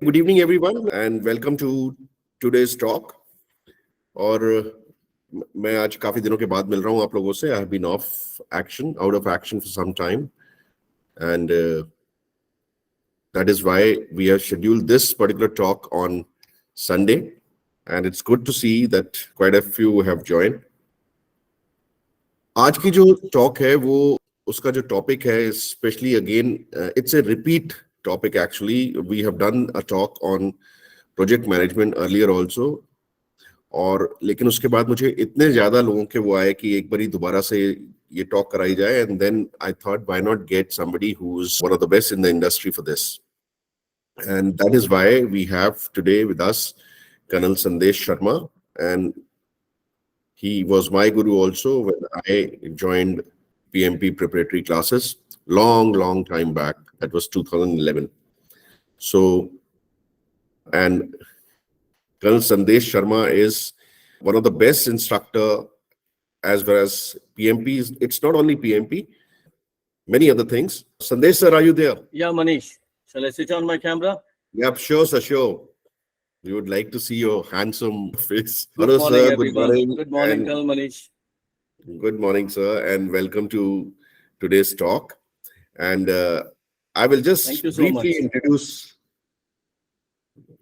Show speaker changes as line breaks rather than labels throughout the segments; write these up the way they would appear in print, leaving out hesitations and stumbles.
Good evening, everyone, and welcome to today's talk. और मैं आज काफी दिनों के बाद मिल रहा हूँ आप लोगों से. I have been out of action for some time, and that is why we have scheduled this particular talk on Sunday. And it's good to see that quite a few have joined. आज की जो talk है वो उसका जो topic है, especially again, it's a repeat topic actually. We have done a talk on project management earlier also. और लेकिन उसके बाद मुझे इतने ज्यादा लोगों के वो आए कि एक बारी दोबारा से ये टॉक कराई जाए. And then I thought, why not get somebody who's one of the best in the industry for this? And that is why we have today with us Colonel Sandesh Sharma, and he was my guru also when I joined PMP preparatory classes long time back. That was 2011. So, and Colonel Sandesh Sharma is one of the best instructor as well as PMP. It's not only PMP, many other things. Sandesh sir, are you there?
Yeah, Manish. Shall I switch on my camera?
Yep, sure, sir, sure. We would like to see your handsome face.
Good
Hello,
morning,
sir.
everyone.
Good morning.
Good morning, Colonel Manish.
Good morning, sir, and welcome to today's talk. And I will just
Thank you so
briefly
much.
introduce.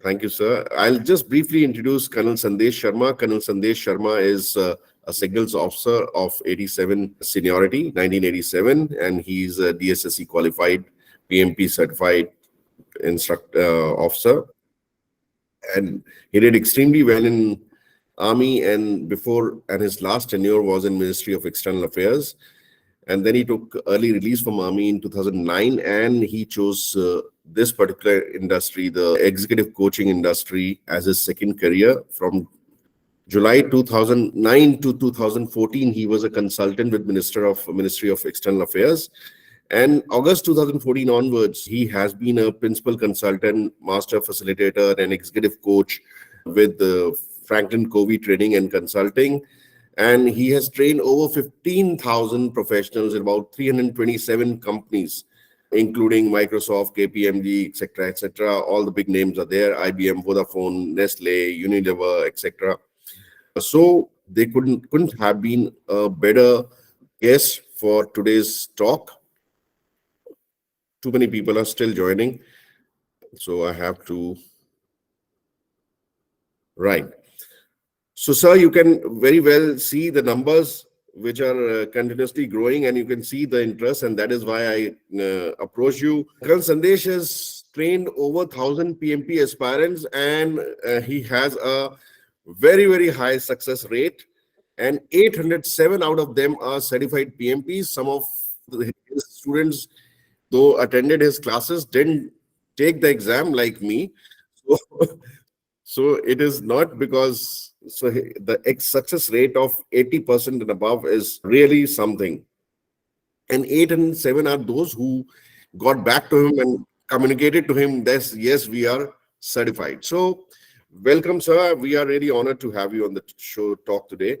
Thank you, sir. I'll just briefly introduce Colonel Sandesh Sharma. Colonel Sandesh Sharma is a signals officer of 87 seniority, 1987, and he's a DSSC qualified, PMP certified officer. And he did extremely well in Army, and his last tenure was in Ministry of External Affairs. And then he took early release from Army in 2009, and he chose this particular industry, the executive coaching industry, as his second career. From July 2009 to 2014, he was a consultant with Ministry of External Affairs. And August 2014 onwards, he has been a principal consultant, master facilitator, and executive coach with Franklin Covey Training and Consulting. And he has trained over 15,000 professionals in about 327 companies, including Microsoft, KPMG, etc. All the big names are there: IBM, Vodafone, Nestle, Unilever, etc. So they couldn't have been a better guest for today's talk. Too many people are still joining, so I have to. Right. So, sir, you can very well see the numbers which are continuously growing, and you can see the interest, and that is why I approach you. Colonel Sandesh has trained over 1,000 PMP aspirants, and he has a very high success rate, and 807 out of them are certified PMPs. Some of his students, though attended his classes, didn't take the exam like me. So it is not because. So the success rate of 80% and above is really something. And 8 and 7 are those who got back to him and communicated to him that yes, we are certified. So welcome, sir. We are really honored to have you on the show talk today.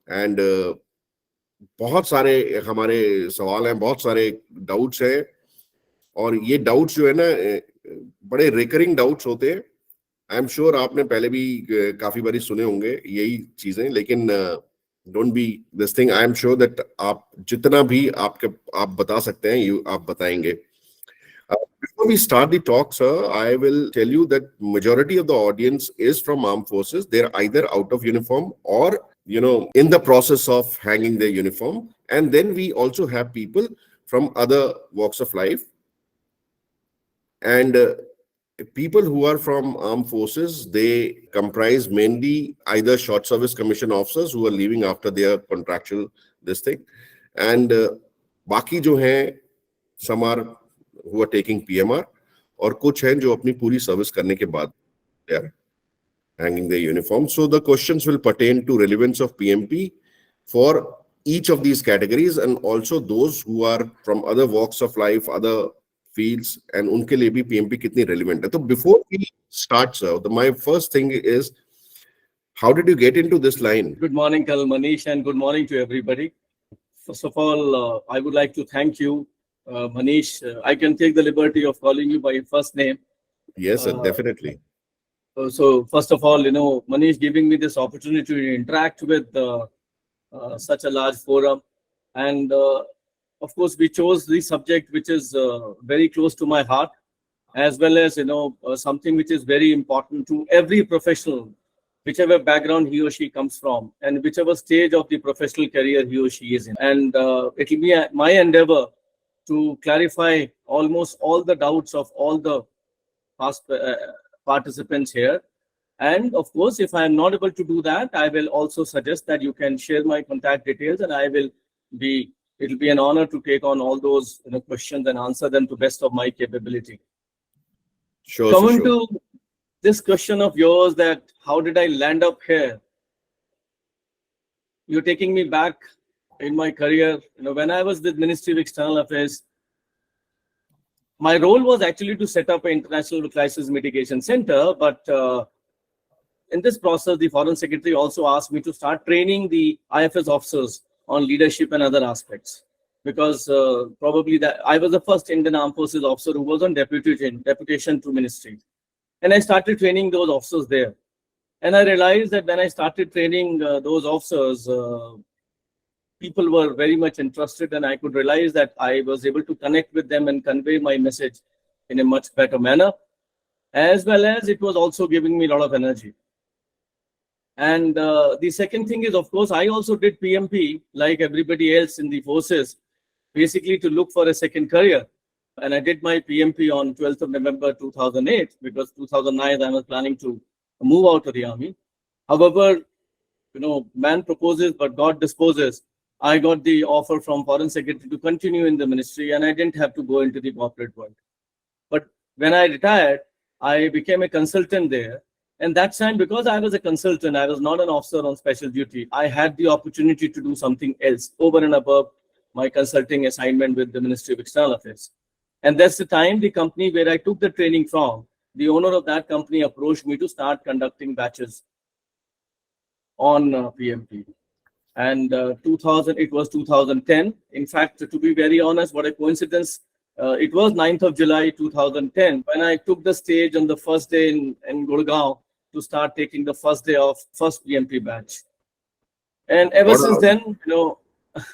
And बहुत सारे हमारे सवाल हैं, बहुत सारे doubts हैं, और ये डाउट्स जो है ना बड़े रिकरिंग डाउट्स होते हैं. आई एम श्योर आपने पहले भी काफी बारी सुने होंगे यही चीजें, लेकिन don't be this thing. I am sure that आप जितना भी आप बता सकते हैं आप बताएंगे. Before we start the talk, sir, I will tell you that majority of the audience is from armed forces. They're either out of uniform or in the process of hanging their uniform. And then we also have people from other walks of life. And people who are from armed forces, they comprise mainly either short service commission officers who are leaving after their contractual this thing, and बाकी जो हैं some are who are taking PMR, और कुछ हैं जो अपनी पूरी service करने के बाद they are hanging their uniform. So the questions will pertain to relevance of PMP for each of these categories, and also those who are from other walks of life, other fields, and उनके लिए भी PMP कितनी relevant है. So before we start, sir, my first thing is, how did you get into this line?
Good morning, Colonel Manish, and good morning to everybody. First of all, I would like to thank you, Manish. I can take the liberty of calling you by your first name.
Yes, sir,
Uh,
definitely.
so first of all, Manish giving me this opportunity to interact with such a large forum. And of course, we chose the subject which is very close to my heart, as well as, something which is very important to every professional, whichever background he or she comes from, and whichever stage of the professional career he or she is in. And it will be my endeavor to clarify almost all the doubts of all the past participants here. And of course, if I am not able to do that, I will also suggest that you can share my contact details, and it will be an honor to take on all those questions and answer them to best of my capability.
Sure, sir,
Coming
sure.
to this question of yours, that how did I land up here? You're taking me back in my career. When I was with Ministry of External Affairs, my role was actually to set up an international crisis mitigation center, but in this process, the Foreign Secretary also asked me to start training the IFS officers on leadership and other aspects, because probably that I was the first Indian Armed Forces officer who was on deputation to ministry, and I started training those officers there. And I realized that when I started training those officers, people were very much interested, and I could realize that I was able to connect with them and convey my message in a much better manner, as well as it was also giving me a lot of energy. And the second thing is, of course, I also did PMP like everybody else in the forces, basically to look for a second career. And I did my PMP on 12th of November 2008, because 2009 I was planning to move out of the army. However, man proposes, but God disposes. I got the offer from Foreign Secretary to continue in the ministry, and I didn't have to go into the corporate world. But when I retired, I became a consultant there. And that time, because I was a consultant, I was not an officer on special duty. I had the opportunity to do something else over and above my consulting assignment with the Ministry of External Affairs. And that's the time the company where I took the training from, the owner of that company approached me to start conducting batches on PMP. And it was 2010. In fact, to be very honest, what a coincidence. It was 9th of July 2010 when I took the stage on the first day in Gurgaon to start taking the first day of first PMP batch. And ever
What
since
a,
then,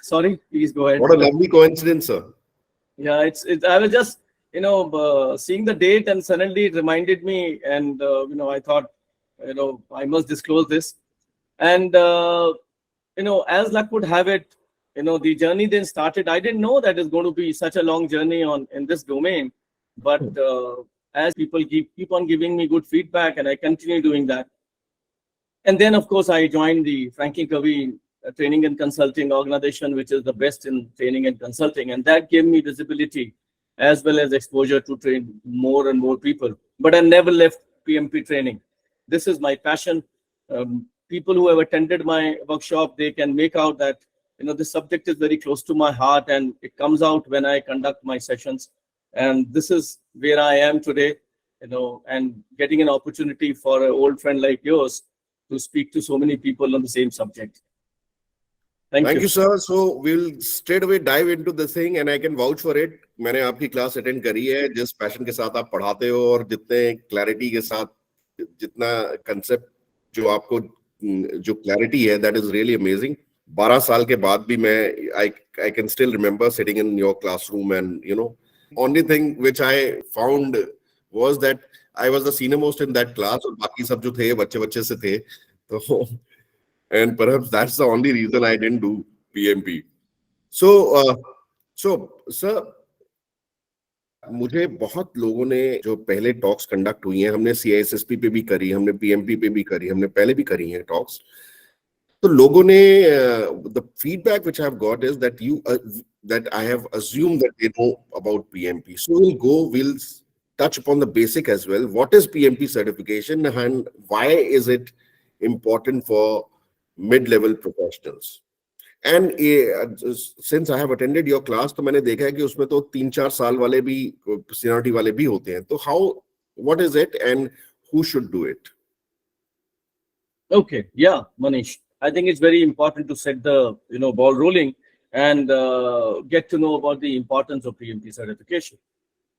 sorry, please go ahead.
what a lovely coincidence, sir.
Yeah, I was just, seeing the date, and suddenly it reminded me, and, I thought, I must disclose this. And, as luck would have it, the journey then started. I didn't know that it's going to be such a long journey in this domain, but as people keep on giving me good feedback, and I continue doing that. And then, of course, I joined the Franklin Covey Training and Consulting Organization, which is the best in training and consulting, and that gave me visibility as well as exposure to train more and more people. But I never left PMP training. This is my passion. People who have attended my workshop, they can make out that this subject is very close to my heart, and it comes out when I conduct my sessions. And this is where I am today, and getting an opportunity for an old friend like yours to speak to so many people on the same subject.
Thank you, sir. So we'll straight away dive into the thing, and I can vouch for it. मैंने आपकी class attend करी है, जिस passion के साथ आप पढ़ाते हो और जितने क्लैरिटी के साथ, जितना कंसेप्ट जो आपको जो क्लैरिटी है, that is really amazing. 12 साल के बाद भी मैं I can still remember sitting in your classroom, and only thing which I found was that I was the senior most in that class, और बाकी सब जो थे बच्चे से थे, तो and perhaps that's the only reason I didn't do PMP. So sir, मुझे बहुत लोगों ने जो पहले टॉक्स कंडक्ट हुई हैं, हमने CISSP पे भी करी, हमने PMP पे भी करी, हमने पहले भी करी हैं टॉक्स, तो लोगों ने the feedback which I have got is that that I have assumed that they know about PMP. So we'll touch upon the basic as well. What is PMP certification, and why is it important for mid-level professionals? And since I have attended your class, तो मैंने देखा है कि उसमें तो 3-4 साल वाले भी, seniority वाले भी होते हैं. तो what is it, and who should do it?
Okay, yeah, Manish. I think it's very important to set the ball rolling and get to know about the importance of PMP certification.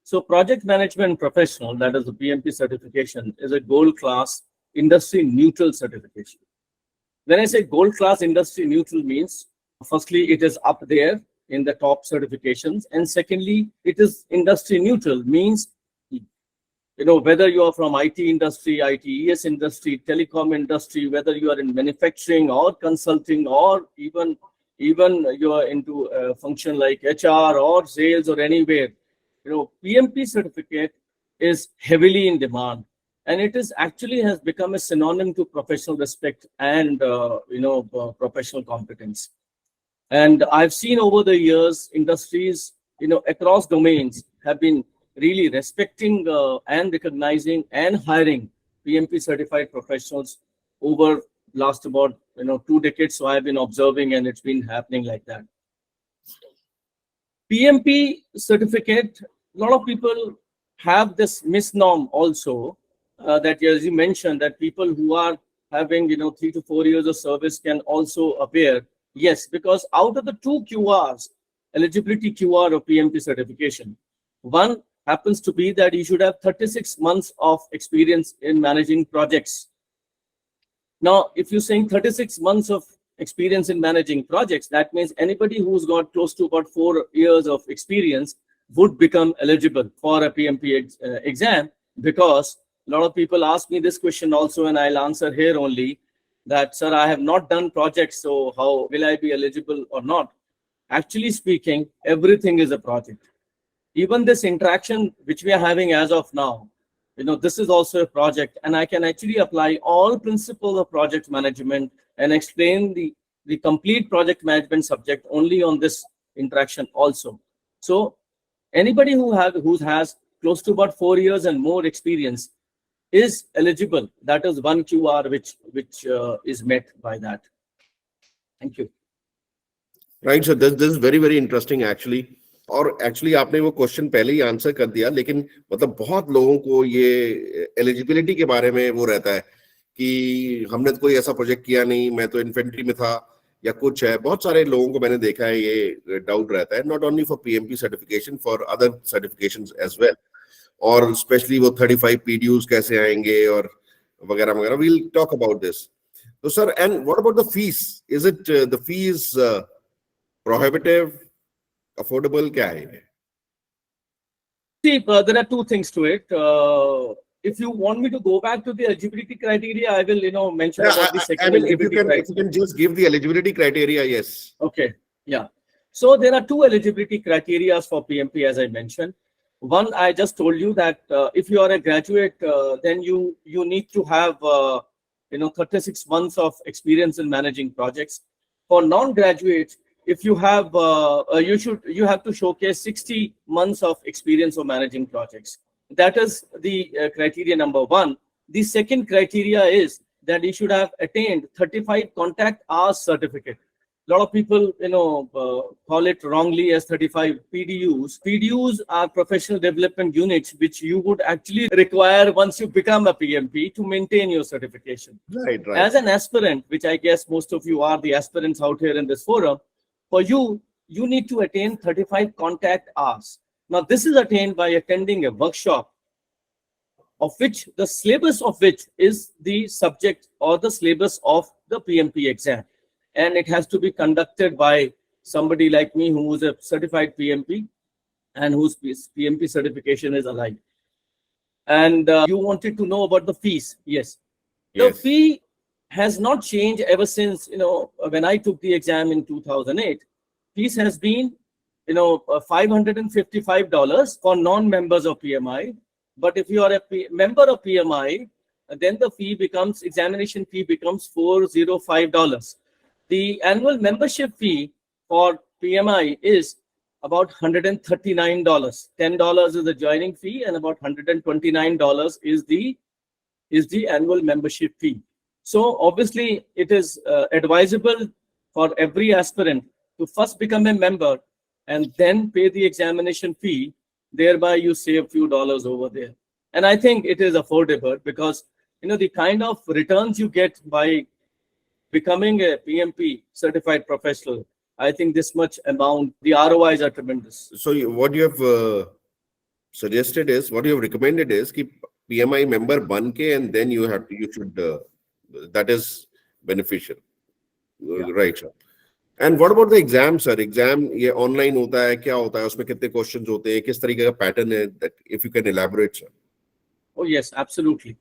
So project management professional, that is the PMP certification, is a gold class industry neutral certification. When I say gold class industry neutral means, firstly, it is up there in the top certifications. And secondly, it is industry neutral means, whether you are from IT industry, ITES industry, telecom industry, whether you are in manufacturing or consulting, or even you are into a function like HR or sales or anywhere, PMP certificate is heavily in demand, and it is actually has become a synonym to professional respect and professional competence. And I've seen over the years industries across domains have been really respecting and recognizing and hiring PMP certified professionals over last about 2 decades. So I've been observing, and it's been happening like that. PMP certificate, a lot of people have this misnomer also, that, as you mentioned, that people who are having 3 to 4 years of service can also appear. Yes, because out of the 2 QRs, eligibility QR of PMP certification, one happens to be that you should have 36 months of experience in managing projects. Now, if you're saying 36 months of experience in managing projects, that means anybody who's got close to about 4 years of experience would become eligible for a PMP exam, because a lot of people ask me this question also, and I'll answer here only that, sir, I have not done projects, so how will I be eligible or not? Actually speaking, everything is a project. Even this interaction which we are having as of now, this is also a project, and I can actually apply all principles of project management and explain the complete project management subject only on this interaction also. So anybody who has close to about 4 years and more experience is eligible. That is one QR which is met by that. Thank you.
Right, so this is very very interesting actually. और actually आपने वो question पहले ही answer कर दिया, लेकिन मतलब बहुत लोगों को ये एलिजिबिलिटी के बारे में वो रहता है कि हमने तो कोई ऐसा प्रोजेक्ट किया नहीं, मैं तो इन्फेंट्री में था या कुछ है. बहुत सारे लोगों को मैंने देखा है ये डाउट रहता है, not only for PMP certification, for other certifications as well. और स्पेशली वो 35 PDUs कैसे आएंगे और वगैरह वगैरह. We'll talk about this. तो sir, and what about the fees? Is it the fees prohibitive, affordable, kya hai?
See, there are two things to it. If you want me to go back to the eligibility criteria, I will, mention about the second eligibility criteria.
If you can just give the eligibility criteria, yes.
Okay, yeah. So there are two eligibility criteria for PMP, as I mentioned. One, I just told you that if you are a graduate, then you need to have 36 months of experience in managing projects. For non-graduates, if you have you have to showcase 60 months of experience of managing projects. That is the criteria number one. The second criteria is that you should have attained 35 contact hours certificate. A lot of people call it wrongly as 35 PDUs. PDUs are professional development units which you would actually require once you become a PMP to maintain your certification.
Right.
As an aspirant, which I guess most of you are the aspirants out here in this forum, for you need to attain 35 contact hours. Now, this is attained by attending a workshop, of which the syllabus of which is the subject or the syllabus of the PMP exam. And it has to be conducted by somebody like me who is a certified PMP and whose PMP certification is alive. And you wanted to know about the fees. Yes. The fee has not changed ever since, when I took the exam in 2008. Fees has been, $555 for non-members of PMI. But if you are a member of PMI, then the examination fee becomes $405. The annual membership fee for PMI is about $139. $10 is the joining fee, and about $129 is the annual membership fee. So obviously, it is advisable for every aspirant to first become a member and then pay the examination fee. Thereby, you save a few dollars over there. And I think it is affordable because, the kind of returns you get by becoming a PMP certified professional, I think this much amount, the ROIs are tremendous.
So what you have suggested is, what you have recommended is कि PMI member बन के and then you should that is beneficial, right sir. And what about the exam sir? Exam ये online होता है, क्या होता है, उसमें कितने questions होते हैं, किस तरीके का pattern है, that if you can elaborate sir.
Oh yes, absolutely.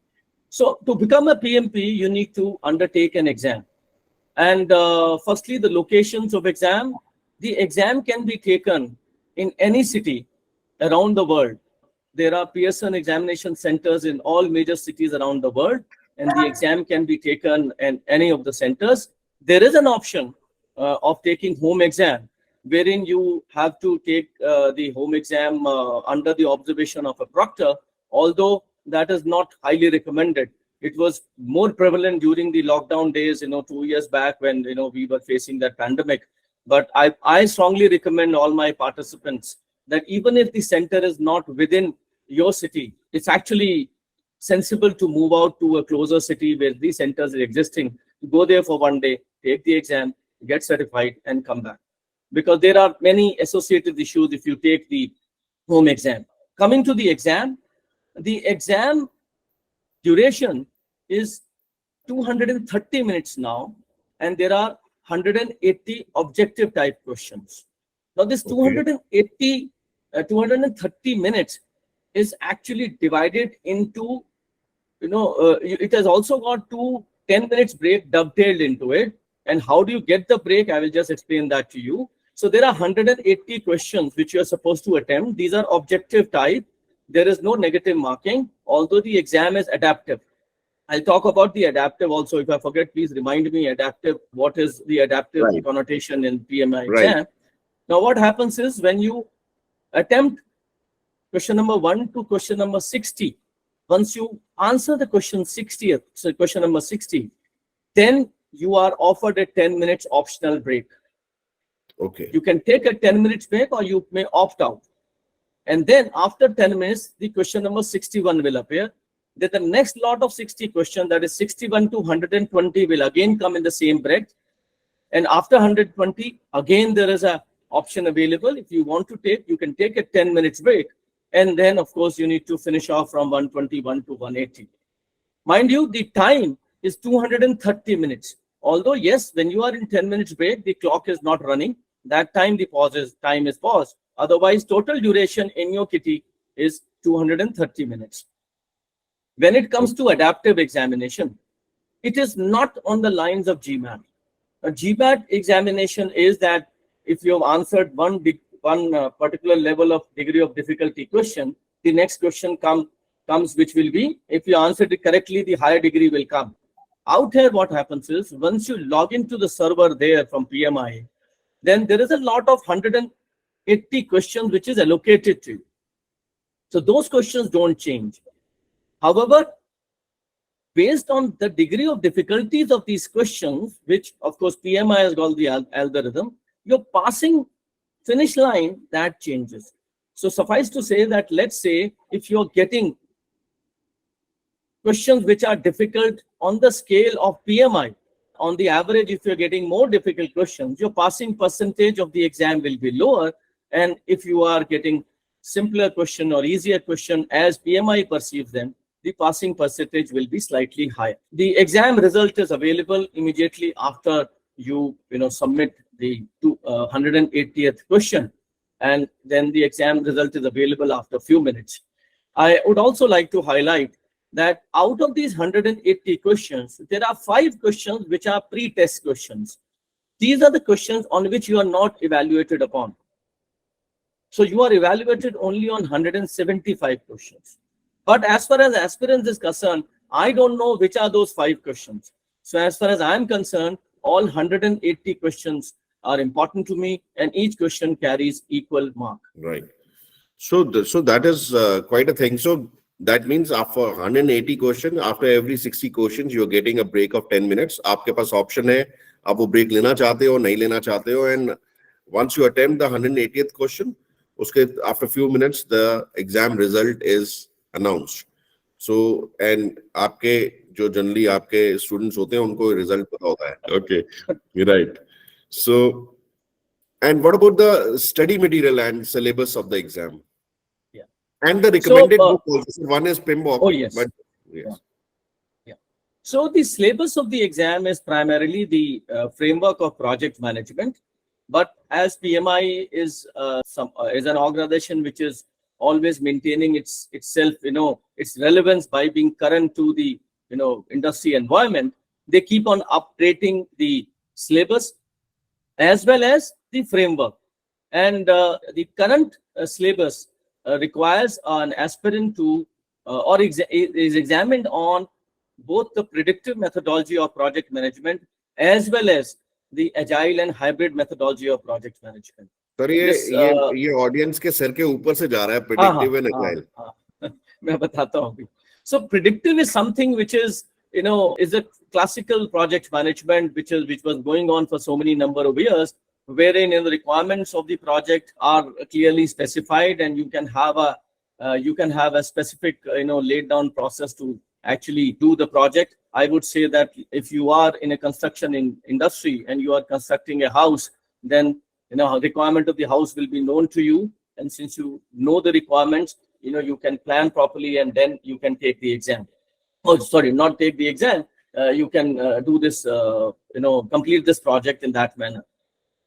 So to become a PMP, you need to undertake an exam. And firstly, the locations of exam. The exam can be taken in any city around the world. There are Pearson examination centers in all major cities around the world, and the exam can be taken in any of the centers. There is an option of taking home exam, wherein you have to take the home exam under the observation of a proctor, although that is not highly recommended. It was more prevalent during the lockdown days, 2 years back when, we were facing that pandemic. But I strongly recommend all my participants that even if the center is not within your city, it's actually sensible to move out to a closer city where these centers are existing, go there for one day, take the exam, get certified and come back. Because there are many associated issues if you take the home exam. Coming to the exam duration is 230 minutes now, and there are 180 objective type questions. Now this 230 minutes is actually divided into, it has also got 10 minutes break dovetailed into it. And how do you get the break? I will just explain that to you. So there are 180 questions which you are supposed to attempt. These are objective type. There is no negative marking, although the exam is adaptive. I'll talk about the adaptive also. If I forget, please remind me adaptive. What is the adaptive connotation in PMI exam? Now, what happens is when you attempt question number 1 to question number 60, once you answer the question 60th, so question number 60, then you are offered a 10 minutes optional break.
Okay.
You can take a 10 minutes break or you may opt out. And then after 10 minutes, the question number 61 will appear. Then the next lot of 60 questions, that is 61 to 120, will again come in the same breath. And after 120, again, there is an option available. If you want to take, you can take a 10 minutes break. And then, of course, you need to finish off from 121 to 180. Mind you, the time is 230 minutes. Although, yes, when you are in 10 minutes break, the clock is not running. That time, the time is paused. Otherwise, total duration in your kitty is 230 minutes. When it comes to adaptive examination, it is not on the lines of GMAT. A GMAT examination is that if you have answered one particular level of degree of difficulty question, the next question comes which will be, if you answered it correctly, the higher degree will come. Out here, what happens is, once you log into the server there from PMI, then there is a lot of 180 questions which is allocated to you. So those questions don't change. However, based on the degree of difficulties of these questions, which of course PMI has got the algorithm, your passing finish line, that changes. So suffice to say that, let's say if you're getting questions which are difficult on the scale of PMI, on the average, if you're getting more difficult questions, your passing percentage of the exam will be lower. And if you are getting simpler question or easier question as PMI perceives them, the passing percentage will be slightly higher. The exam result is available immediately after you submit the 180th question, and then the exam result is available after a few minutes. I would also like to highlight that out of these 180 questions, there are 5 questions which are pre-test questions. These are the questions on which you are not evaluated upon. So you are evaluated only on 175 questions. But as far as aspirants is concerned, I don't know which are those 5 questions. So as far as I'm concerned, all 180 questions are important to me, and each question carries equal mark.
Right. So that is quite a thing. So that means after 180 questions, after every 60 questions, you're getting a break of 10 minutes. आपके पास option है, आप वो break लेना चाहते हो, नहीं लेना चाहते हो, and once you attempt the 180th question, उसके after few minutes, the exam result is announced. So, and आपके जो generally आपके students होते हैं, उनको result पता होता है. Okay, you're right. So, and what about the study material and syllabus of the exam?
Yeah.
And the
So,
recommended book also. So one is PMBOK.
oh yes.
But yes.
Yeah. Yeah. So the syllabus of the exam is primarily the framework of project management. But as PMI is is an organization which is always maintaining itself, its relevance by being current to the industry environment, they keep on updating the syllabus as well as the framework. And the current syllabus requires an aspirant to is examined on both the predictive methodology of project management as well as the agile and hybrid methodology of project management.
Sir ये audience के sir के ऊपर से जा रहा है predictive and agile
मैं बताता हूँ अभी. So predictive is something which is is a classical project management which was going on for so many number of years, wherein the requirements of the project are clearly specified, and you can have a specific laid down process to actually do the project. I would say that if you are in a construction industry and you are constructing a house, then requirement of the house will be known to you, and since you know the requirements, you can plan properly, and then you can take the exam. Oh, sorry, not take the exam. You can do this, complete this project in that manner.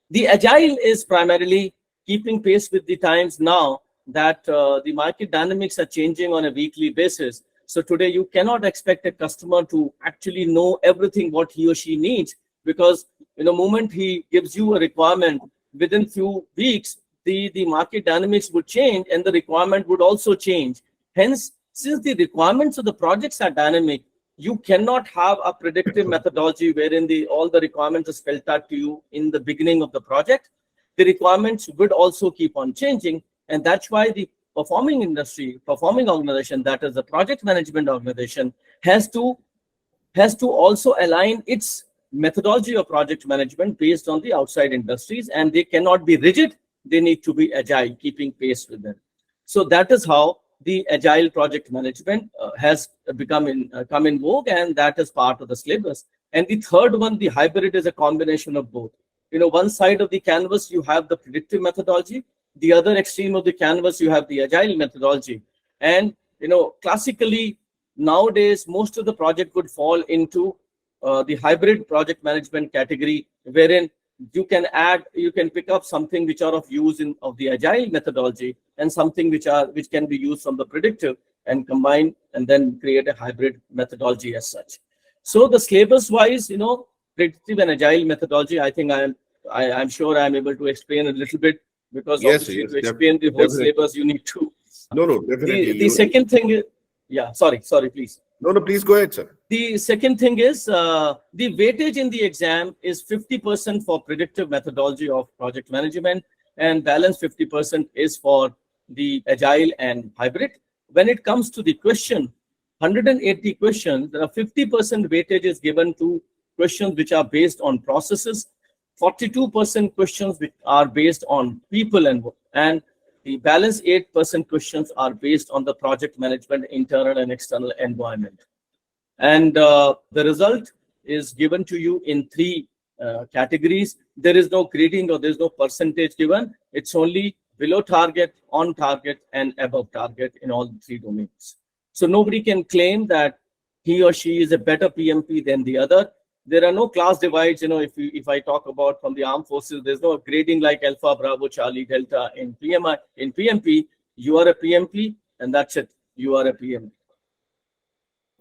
The agile is primarily keeping pace with the times now that the market dynamics are changing on a weekly basis. So today you cannot expect a customer to actually know everything what he or she needs, because moment he gives you a requirement, within few weeks the market dynamics would change and the requirement would also change. Hence, since the requirements of the projects are dynamic, you cannot have a predictive methodology wherein all the requirements are spelled out to you in the beginning of the project. The requirements would also keep on changing, and that's why the performing organization, that is the project management organization, has to also align its methodology of project management based on the outside industries, and they cannot be rigid. They need to be agile, keeping pace with them. So that is how the agile project management has come in vogue, and that is part of the syllabus. And the third one, the hybrid, is a combination of both. One side of the canvas you have the predictive methodology, the other extreme of the canvas you have the agile methodology. And classically nowadays most of the project would fall into the hybrid project management category, wherein you can pick up something which are of use of the agile methodology and something which can be used from the predictive, and combine and then create a hybrid methodology as such. So the syllabus wise, predictive and agile methodology, I think I'm sure I'm able to explain a little bit, because obviously to explain the whole syllabus you need to.
No, definitely.
The second thing is, yeah, sorry, please.
No, please go ahead, sir.
The second thing is the weightage in the exam is 50% for predictive methodology of project management, and balance 50% is for the agile and hybrid. When it comes to the question, 180 questions, there are 50% weightage is given to questions which are based on processes, 42% questions which are based on people, and the balance 8% questions are based on the project management, internal and external environment. And the result is given to you in three categories. There is no grading or there's no percentage given. It's only below target, on target, and above target in all three domains. So nobody can claim that he or she is a better PMP than the other. There are no class divides. If I talk about from the armed forces, there's no grading like Alpha, Bravo, Charlie, Delta. In PMP, you are a PMP, and that's it. You are a PMP.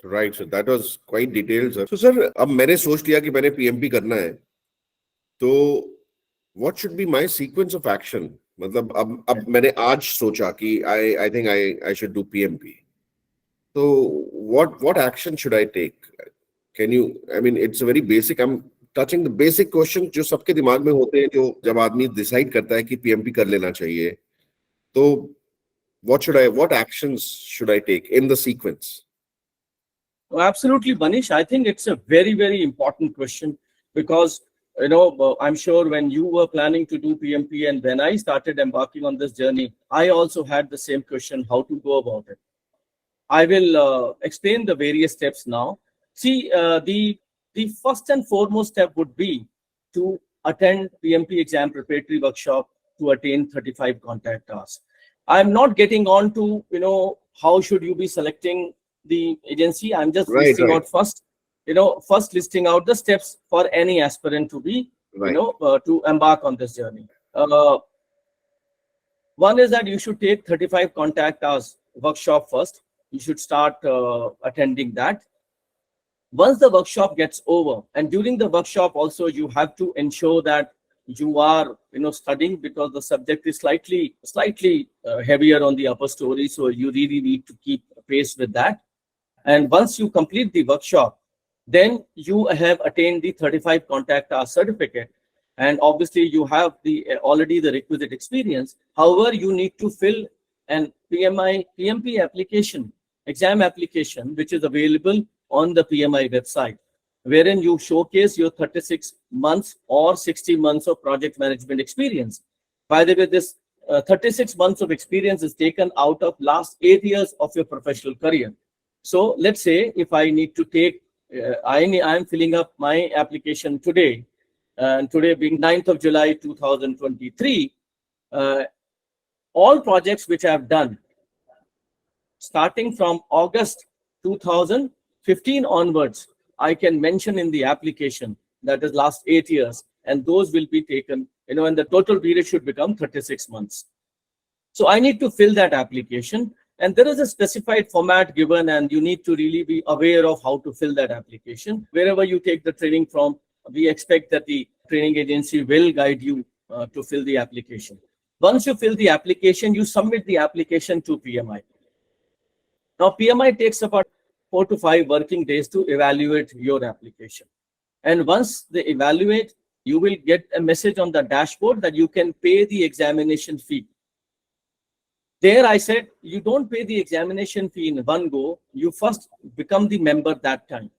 Right, so that was quite detailed, sir. So, sir, अब मैंने सोच लिया कि मैंने PMP करना है, तो what should be my sequence of action? मतलब अब मैंने आज सोचा कि I think I should do PMP. So what action should I take? Can you? I mean, it's a very basic. I'm touching the basic questions जो सबके दिमाग में होते हैं, जो जब आदमी decide करता है कि PMP कर लेना चाहिए, तो what actions should I take in the sequence?
Oh, absolutely, Manish. I think it's a very, very important question, because I'm sure when you were planning to do PMP and when I started embarking on this journey, I also had the same question: how to go about it. I will explain the various steps now. See, the first and foremost step would be to attend PMP exam preparatory workshop to attain 35 contact hours. I'm not getting on to, how should you be selecting the agency. I'm just
Right,
listing
right,
out first, first listing out the steps for any aspirant to be,
right.
to embark on this journey. One is that you should take 35 contact hours workshop first. You should start attending that. Once the workshop gets over, and during the workshop also, you have to ensure that you are, studying, because the subject is slightly heavier on the upper story. So you really need to keep pace with that. And once you complete the workshop, then you have attained the 35 contact hour certificate. And obviously you have already the requisite experience. However, you need to fill an PMP application, exam application, which is available on the PMI website, wherein you showcase your 36 months or 60 months of project management experience. By the way, this 36 months of experience is taken out of last 8 years of your professional career. So let's say if I need to take, I am filling up my application today, and today being 9th of July 2023, all projects which I have done starting from August 2015 onwards, I can mention in the application, that is last 8 years, and those will be taken, and the total period should become 36 months. So I need to fill that application, and there is a specified format given, and you need to really be aware of how to fill that application. Wherever you take the training from, we expect that the training agency will guide you to fill the application. Once you fill the application, you submit the application to PMI. Now, PMI takes about 4 to 5 working days to evaluate your application. And once they evaluate, you will get a message on the dashboard that you can pay the examination fee. There I said, you don't pay the examination fee in one go. You first become the member that time.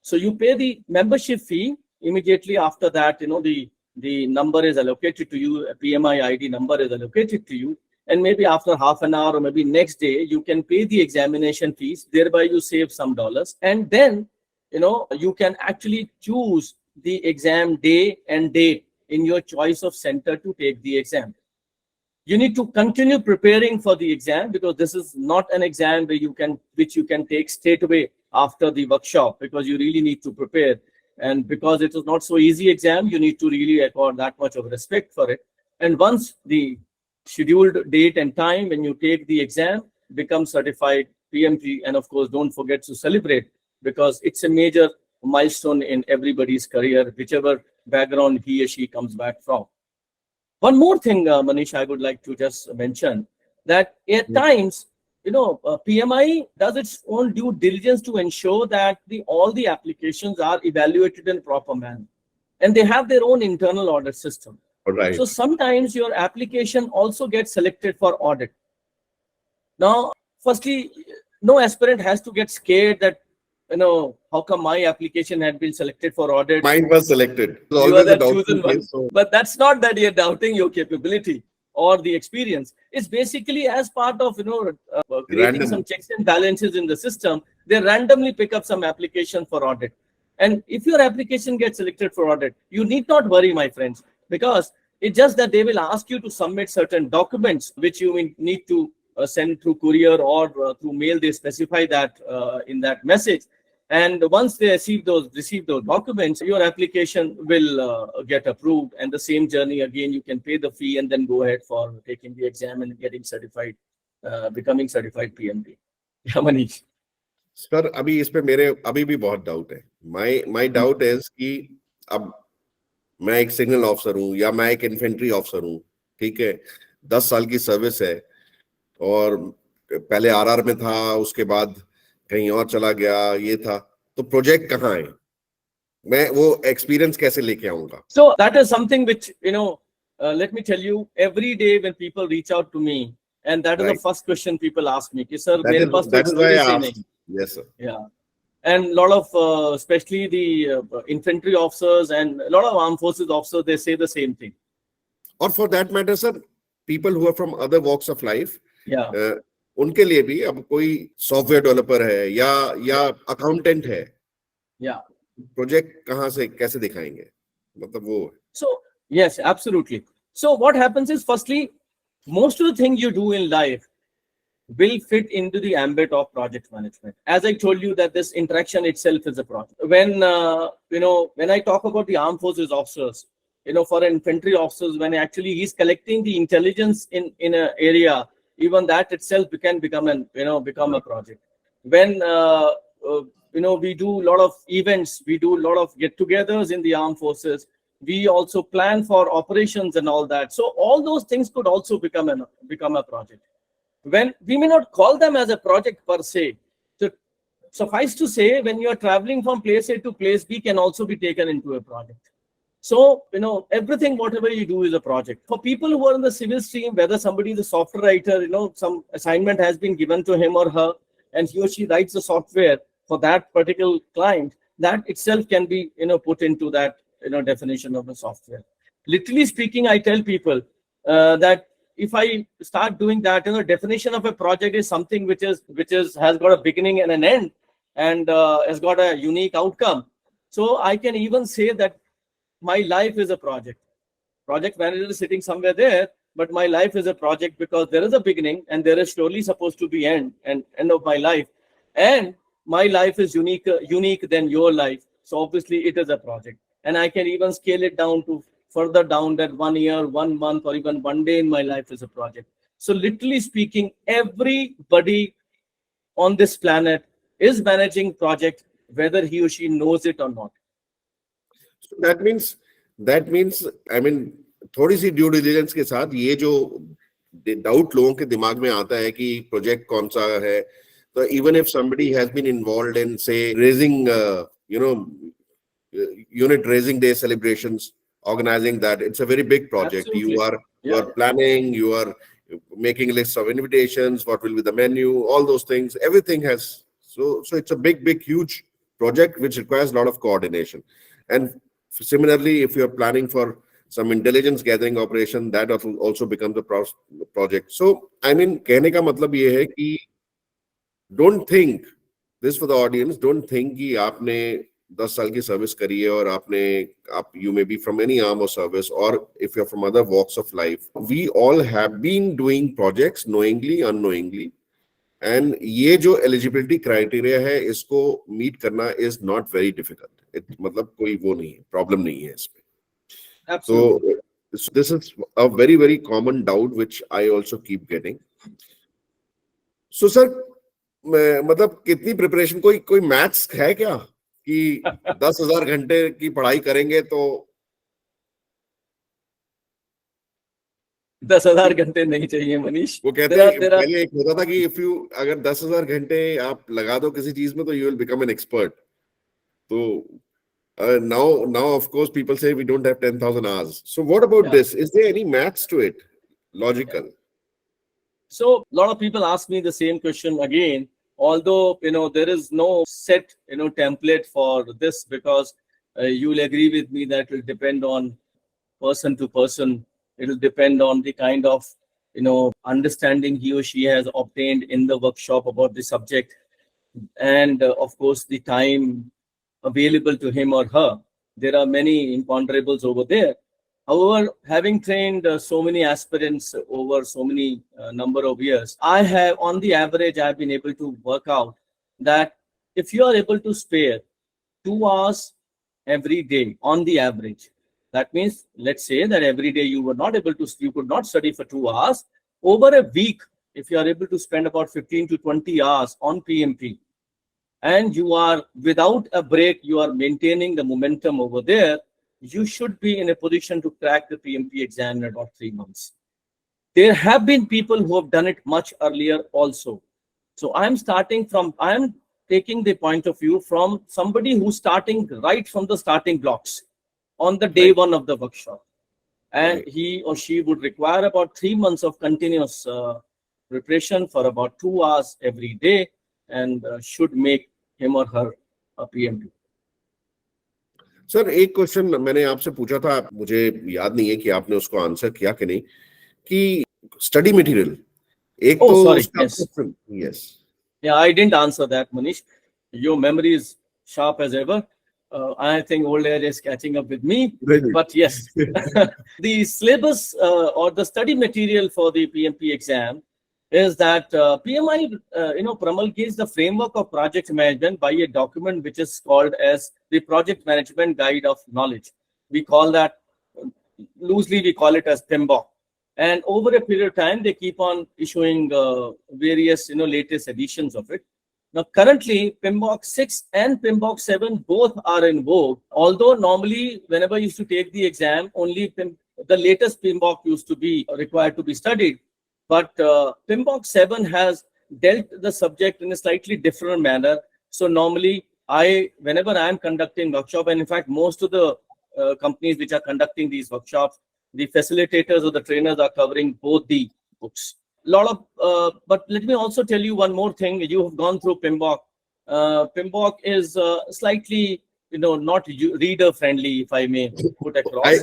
So you pay the membership fee. Immediately after that, the number is allocated to you, a PMI ID number is allocated to you. And maybe after half an hour or maybe next day, you can pay the examination fees. Thereby you save some dollars. And then, you can actually choose the exam day and date in your choice of center to take the exam. You need to continue preparing for the exam, because this is not an exam which you can take straight away after the workshop, because you really need to prepare. And because it is not so easy exam, you need to really accord that much of respect for it. And once the scheduled date and time when you take the exam, become certified PMP, and of course, don't forget to celebrate, because it's a major milestone in everybody's career, whichever background he or she comes back from. One more thing, Manish, I would like to just mention that at times, PMI does its own due diligence to ensure that all the applications are evaluated in proper manner, and they have their own internal audit system.
Right.
So sometimes your application also gets selected for audit. Now, firstly, no aspirant has to get scared that, how come my application had been selected for audit?
Mine was selected.
You are
Always a
the
doubtful
chosen one.
case, so-
But that's not that you're doubting your capability or the experience. It's basically as part of, creating
Random.
some checks and balances in the system. They randomly pick up some application for audit. And if your application gets selected for audit, you need not worry, my friends, because it's just that they will ask you to submit certain documents, which you will need to send through courier or through mail. They specify that in that message. And once they receive those documents, your application will get approved. And the same journey again, you can pay the fee and then go ahead for taking the exam and getting certified, becoming certified PMP. Yeah, Manish.
Sir अभी इस पे मेरे अभी भी बहुत doubt है. My doubt is कि अब मैं एक सिग्नल ऑफिसर हूं या मैं एक इन्फेंट्री ऑफिसर हूं, ठीक है, 10 साल की सर्विस है और पहले आरआर में था, उसके बाद कहीं और चला गया, ये था, तो प्रोजेक्ट कहाँ है, मैं वो एक्सपीरियंस कैसे लेके आऊंगा?
So that is something which, let me tell you, every day when people reach out to me, and that is the first question people ask me, sir, मेरे पास तो experience ही नहीं.
Yes, sir.
Yeah. And a lot of, especially the infantry officers and a lot of armed forces officers, they say the same thing.
Or for that matter, sir, people who are from other walks of life,
Yeah.
उनके लिए भी, अब कोई software developer है या accountant है,
Yeah.
Project कहाँ से कैसे दिखाएंगे, मतलब वो.
So yes, absolutely. So what happens is, firstly, most of the things you do in life will fit into the ambit of project management. As I told you that this interaction itself is a project. When I talk about the armed forces officers, for infantry officers, when actually he's collecting the intelligence in an area, even that itself can become a project. When we do a lot of events, we do a lot of get-togethers in the armed forces. We also plan for operations and all that. So all those things could also become a project. When we may not call them as a project per se. So suffice to say, when you are traveling from place A to place B can also be taken into a project. So, everything, whatever you do is a project. For people who are in the civil stream, whether somebody is a software writer, some assignment has been given to him or her, and he or she writes the software for that particular client, that itself can be, put into that, definition of the software. Literally speaking, I tell people that if I start doing that, definition of a project is something which has got a beginning and an end, and has got a unique outcome. So I can even say that my life is a project. Project manager is sitting somewhere there, but my life is a project because there is a beginning and there is surely supposed to be end of my life. And my life is unique than your life. So obviously it is a project. And I can even scale it down to further down that 1 year, 1 month, or even 1 day in my life is a project. So literally speaking, everybody on this planet is managing project, whether he or she knows it or not.
So that means I mean थोड़ी C due diligence के साथ ये जो doubt लोगों के दिमाग में आता है कि प्रोजेक्ट कौन सा है, तो even if somebody has been involved in say raising unit raising day celebrations, organizing that, it's a very big project.
Absolutely.
You are planning, you are making lists of invitations, what will be the menu, all those things, everything has, so it's a big huge project which requires a lot of coordination. And similarly, if you're planning for some intelligence gathering operation, that also becomes a project. So I mean, कहने का मतलब ये है कि don't think, this for the audience, don't think कि आपने 10 साल की सर्विस करी है और आप you may be from any arm or service, or if you're from other walks of life, we all have been doing projects knowingly, unknowingly. And ये जो eligibility criteria है, इसको meet करना is not very difficult. मतलब कोई वो नहीं है, problem नहीं है इसमें.
Absolutely.
So this is a very common doubt which I also keep getting. So sir, मतलब कितनी प्रिपरेशन, कोई मैथ्स है क्या कि 10,000 घंटे की पढ़ाई करेंगे तो
10,000 घंटे नहीं चाहिए मनीष.
वो कहते हैं पहले एक होता था कि अगर 10,000 घंटे आप लगा दो किसी चीज में तो you will become an expert. तो now of course people say we don't have 10,000 hours. So what about this? Is there any maths to it? Logical?
So a lot of people ask me the same question again, although there is no set template for this, because you will agree with me that it will depend on person to person. It will depend on the kind of understanding he or she has obtained in the workshop about the subject, and of course the time available to him or her. There are many imponderables over there. However, having trained so many aspirants over so many number of years, I have, on the average, I've been able to work out that if you are able to spare 2 hours every day on the average, that means, let's say that every day you could not study for 2 hours. Over a week, if you are able to spend about 15 to 20 hours on PMP, and you are without a break, you are maintaining the momentum over there, you should be in a position to crack the PMP exam in about 3 months. There have been people who have done it much earlier also. So I'm taking the point of view from somebody who's starting right from the starting blocks on the day one of the workshop. And he or she would require about 3 months of continuous preparation for about 2 hours every day, and should make him or her a PMP.
Sir एक question मैंने आपसे पूछा था, मुझे याद नहीं है कि आपने उसको आंसर किया कि नहीं, कि स्टडी मटेरियल एक तो
Yeah, I didn't answer that, Manish. Your memory is sharp as ever. I think old age is catching up with me.
Really?
But yes, the syllabus or the study material for the PMP exam is that PMI, promulgates the framework of project management by a document which is called as the Project Management Guide of Knowledge. We call that, loosely we call it as PMBOK. And over a period of time, they keep on issuing various, latest editions of it. Now, currently, PMBOK 6 and PMBOK 7 both are in vogue. Although normally, whenever you used to take the exam, only the latest PMBOK used to be required to be studied. But PMBOK 7 has dealt the subject in a slightly different manner. So normally, whenever I am conducting workshop, and in fact, most of the companies which are conducting these workshops, the facilitators or the trainers are covering both the books. But let me also tell you one more thing. You have gone through PMBOK. PMBOK is slightly, not reader friendly, if I may put across.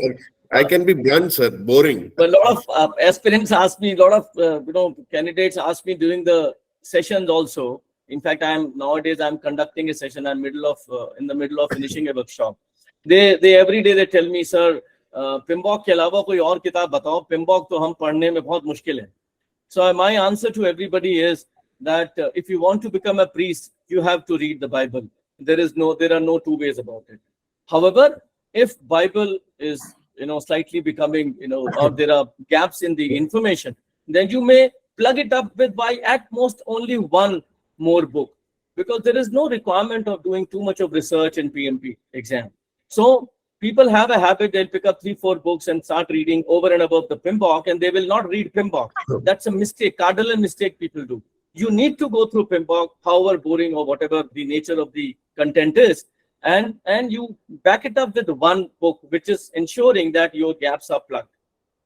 I can be blunt, sir. Boring.
A lot of aspirants ask me, a lot of candidates ask me during the sessions also. In fact, nowadays I'm conducting a session. I'm in the middle of finishing a workshop. They every day they tell me, sir, PMBOK के अलावा कोई और किताब बताओ. PMBOK तो हम पढ़ने में बहुत मुश्किल है. So my answer to everybody is that if you want to become a priest, you have to read the Bible. There are no two ways about it. However, if Bible is slightly becoming or there are gaps in the information, then you may plug it up with by at most only one more book, because there is no requirement of doing too much of research in PMP exam. So people have a habit, they'll pick up 3-4 books and start reading over and above the PMBOK, and they will not read PMBOK. That's a mistake, cardinal mistake people do. You need to go through PMBOK, however boring or whatever the nature of the content is, and you back it up with one book, which is ensuring that your gaps are plugged.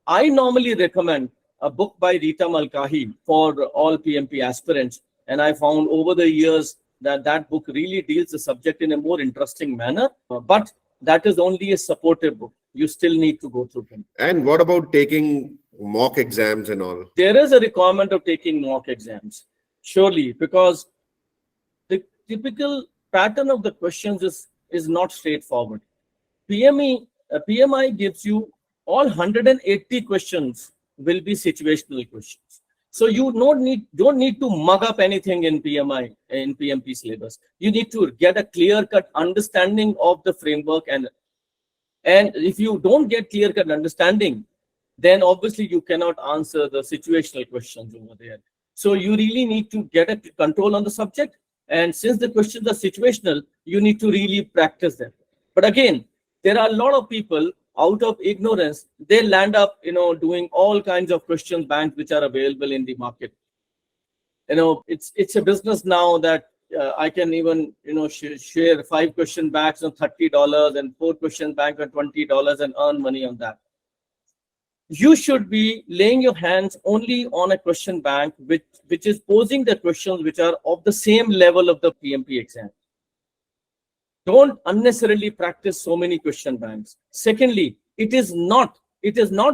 I normally recommend a book by Rita Malkahi for all PMP aspirants, and I found over the years that book really deals the subject in a more interesting manner, but that is only a supportive book. You still need to go through them.
And what about taking mock exams and all?
There is a requirement of taking mock exams, surely, because the typical pattern of the questions is not straightforward. PMI gives you all 180 questions will be situational questions. So you don't need to mug up anything in PMP syllabus. You need to get a clear-cut understanding of the framework, and if you don't get clear-cut understanding, then obviously you cannot answer the situational questions over there. So you really need to get a control on the subject, and since the questions are situational, you need to really practice them. But again, there are a lot of people out of ignorance, they land up, doing all kinds of question banks which are available in the market. It's a business now that I can even, share 5 question banks on $30 and 4 question bank on $20 and earn money on that. You should be laying your hands only on a question bank which is posing the questions which are of the same level of the PMP exam. Don't unnecessarily practice so many question banks. Secondly, it is not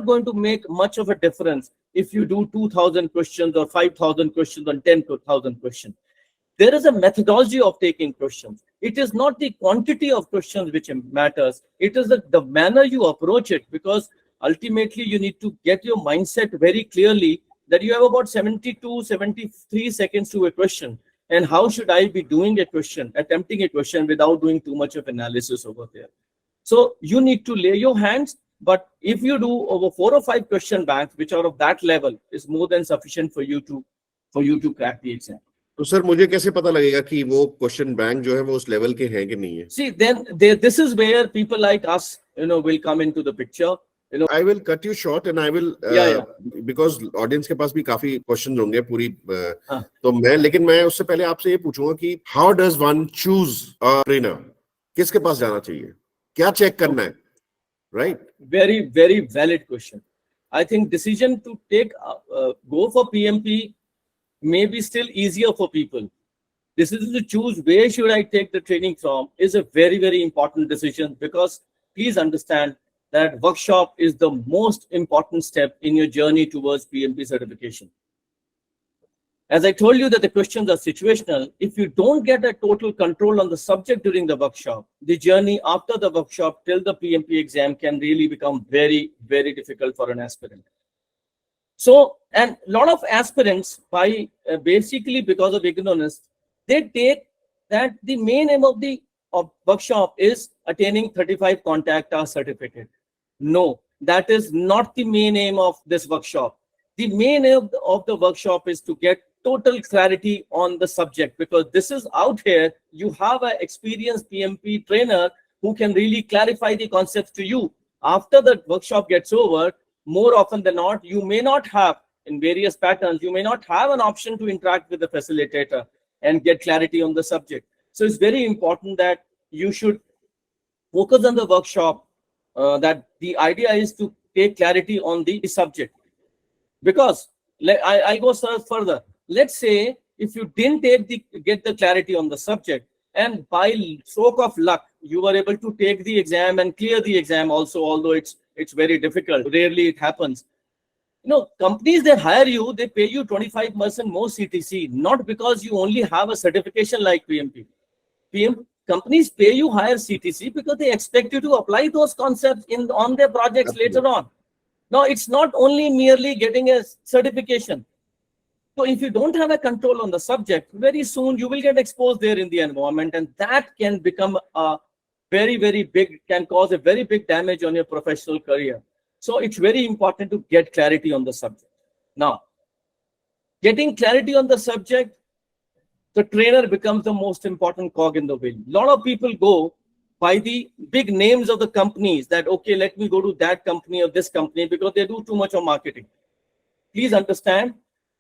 going to make much of a difference if you do 2,000 questions or 5,000 questions or 10,000 questions. There is a methodology of taking questions. It is not the quantity of questions which matters. It is the manner you approach it, because ultimately you need to get your mindset very clearly that you have about 72, 73 seconds to a question. And how should I be doing attempting a question without doing too much of analysis over there? So you need to lay your hands, but if you do over 4 or 5 question banks, which are of that level, is more than sufficient for you to crack the exam.
तो sir मुझे कैसे पता लगेगा कि वो question bank जो है वो उस लेवल के हैं कि नहीं है?
See, then this is where people like us, will come into the picture.
I will cut you short and I will because audience के पास भी काफी क्वेश्चन होंगे पूरी तो लेकिन मैं उससे पहले आपसे ये पूछूंगा कि how does one choose a trainer? किसके पास जाना चाहिए? क्या चेक करना है? Right?
Very, very valid question. I think decision to take go for PMP may be still easier for people. Decision to choose where should I take the training from is a very, very important decision, because please understand that workshop is the most important step in your journey towards PMP certification. As I told you that the questions are situational, if you don't get a total control on the subject during the workshop, the journey after the workshop till the PMP exam can really become very, very difficult for an aspirant. So, and a lot of aspirants, by basically because of ignorance, they take that the main aim of the workshop is attaining 35 contact hour certificate. No, that is not the main aim of this workshop. The main aim of the workshop is to get total clarity on the subject, because this is out here. You have an experienced PMP trainer who can really clarify the concepts to you. After the workshop gets over, more often than not, you may not have, in various patterns, you may not have an option to interact with the facilitator and get clarity on the subject. So it's very important that you should focus on the workshop, that the idea is to take clarity on the subject. Because I go further. Let's say if you didn't get the clarity on the subject, and by stroke of luck, you were able to take the exam and clear the exam also, although it's very difficult. Rarely it happens. Companies, they hire you, they pay you 25% more CTC, not because you only have a certification like PMP. Companies pay you higher CTC because they expect you to apply those concepts on their projects later on. Now, it's not only merely getting a certification. So if you don't have a control on the subject, very soon you will get exposed there in the environment, and that can become a very, very big, can cause a very big damage on your professional career. So it's very important to get clarity on the subject. Now, getting clarity on the subject, the trainer becomes the most important cog in the wheel. A lot of people go by the big names of the companies, that, okay, let me go to that company or this company because they do too much of marketing. Please understand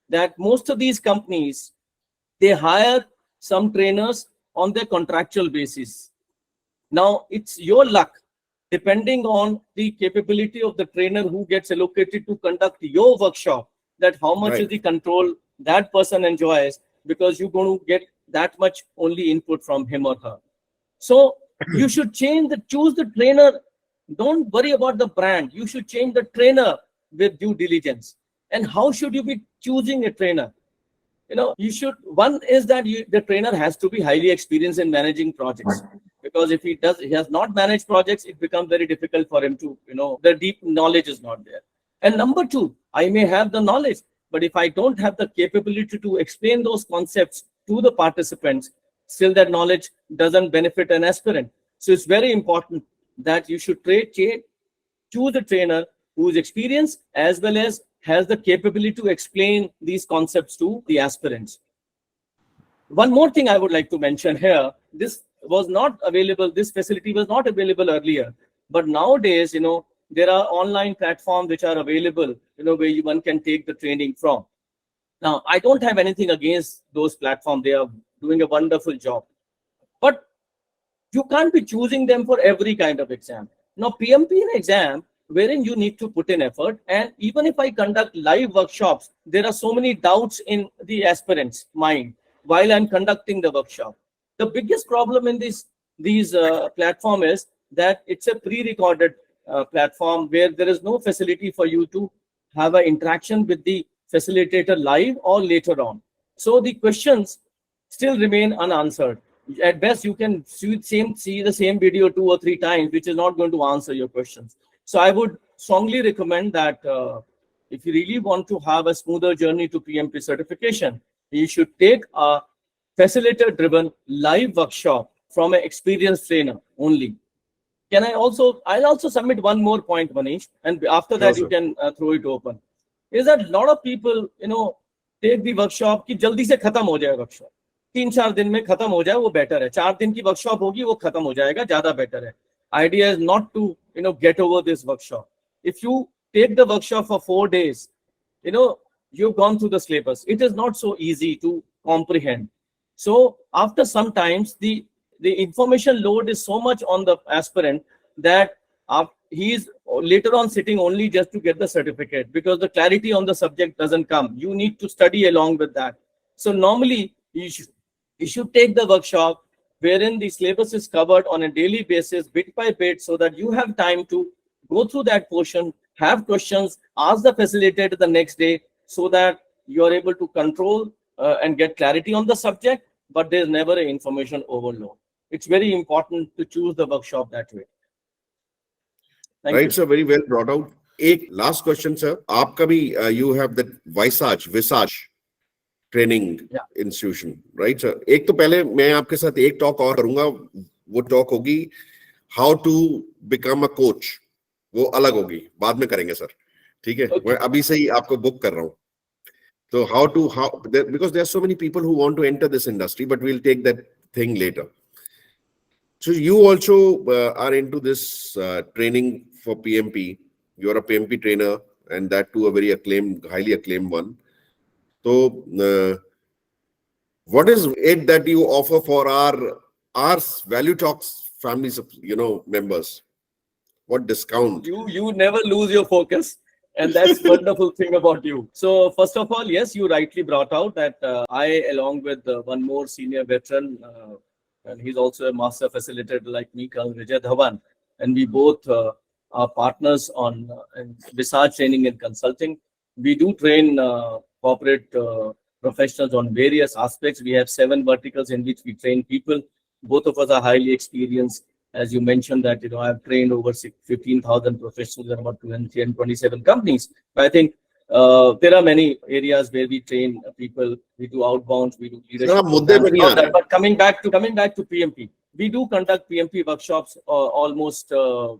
that most of these companies, they hire some trainers on their contractual basis. Now, it's your luck, depending on the capability of the trainer who gets allocated to conduct your workshop, that how much is the control that person enjoys, because you're going to get that much only input from him or her. So you should choose the trainer. Don't worry about the brand. You should change the trainer with due diligence. And how should you be choosing a trainer? One is that the trainer has to be highly experienced in managing projects, because if he has not managed projects, it becomes very difficult for him to, the deep knowledge is not there. And number two, I may have the knowledge, but if I don't have the capability to explain those concepts to the participants, still that knowledge doesn't benefit an aspirant. So it's very important that you should choose a trainer who is experienced as well as has the capability to explain these concepts to the aspirants. One more thing I would like to mention here, this facility was not available earlier, but nowadays, there are online platforms which are available, where one can take the training from. Now, I don't have anything against those platforms. They are doing a wonderful job, but you can't be choosing them for every kind of exam. Now, PMP is an exam wherein you need to put in effort. And even if I conduct live workshops, there are so many doubts in the aspirant's mind while I'm conducting the workshop. The biggest problem in these platform is that it's a pre-recorded platform where there is no facility for you to have an interaction with the facilitator live or later on. So the questions still remain unanswered. At best, you can see the same video 2 or 3 times, which is not going to answer your questions. So I would strongly recommend that if you really want to have a smoother journey to PMP certification, you should take a facilitator-driven live workshop from an experienced trainer only. I'll also submit one more point, Manish, and after that you can throw it open. Is that a lot of people, take the workshop कि जल्दी से खत्म हो जाए workshop. 3-4 दिन में खत्म हो जाए वो better है. 4 दिन की workshop होगी वो खत्म हो जाएगा, ज़्यादा better है. Idea is not to get over this workshop. If you take the workshop for 4 days, you've gone through the syllabus. It is not so easy to comprehend. So after some times, the information load is so much on the aspirant that he is later on sitting only just to get the certificate, because the clarity on the subject doesn't come. You need to study along with that. So normally you should take the workshop wherein the syllabus is covered on a daily basis, bit by bit, so that you have time to go through that portion, have questions, ask the facilitator the next day, so that you are able to control and get clarity on the subject, but there's never an information overload. It's very important to choose the workshop that way. Thank
Right,
you.
sir. Very well brought out. एक last question, sir. आपका भी you have that Visage training
Yeah.
institution, right, sir? एक तो पहले मैं आपके साथ एक talk और करूंगा. वो talk होगी how to become a coach. वो अलग होगी, बाद में करेंगे सर. ठीक है. मैं अभी से ही आपको बुक कर रहा हूँ. So because there are so many people who want to enter this industry, but we'll take that thing later. So you also are into this training for PMP. You're a PMP trainer, and that too a very highly acclaimed one. So what is it that you offer for our Value Talks families, members? What discount?
You never lose your focus, and that's wonderful thing about you. So first of all, yes, you rightly brought out that I, along with one more senior veteran, and he's also a master facilitator like me, Colonel Vijay Dhawan, and we both are partners on Visage training and consulting. We do train corporate professionals on various aspects. We have 7 verticals in which we train people. Both of us are highly experienced. As you mentioned that, I've trained over 15,000 professionals in about 227 companies. But I think there are many areas where we train people. We do outbound, we do leadership programs and all that. But coming back to PMP, we do conduct PMP workshops almost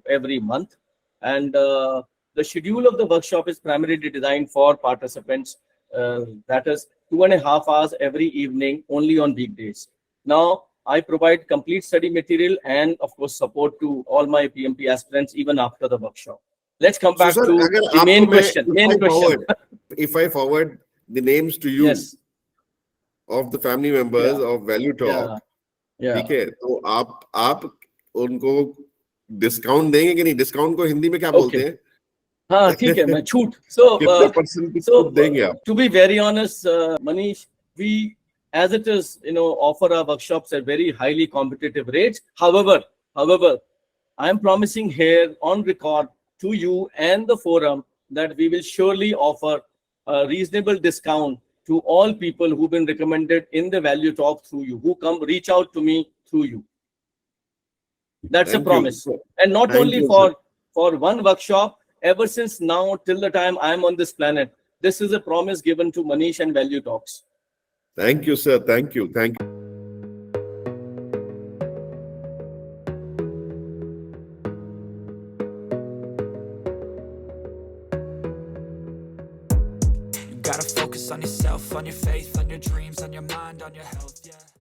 every month. And the schedule of the workshop is primarily designed for participants. That is 2.5 hours every evening, only on weekdays. Now, I provide complete study material and, of course, support to all my PMP aspirants even after the workshop. Let's come back to the main question.
If I forward the names to you,
yes,
of the family members of Value Talk, ठीक है, तो आप उनको discount देंगे कि नहीं? Discount को हिंदी में क्या बोलते हैं?
हाँ, ठीक है, मैं छूट. So,
देंगे आप?
To be very honest, Manish, we, as it is, offer our workshops at very highly competitive rates. However, I am promising here on record to you and the forum that we will surely offer a reasonable discount to all people who've been recommended in the Value Talk through you, who reach out to me through you. That's a promise. And not only for one workshop, ever since now till the time I'm on this planet, this is a promise given to Manish and Value Talks.
Thank you, sir. Thank you.
Gotta focus on yourself, on your faith, on your dreams, on your mind, on your health, yeah.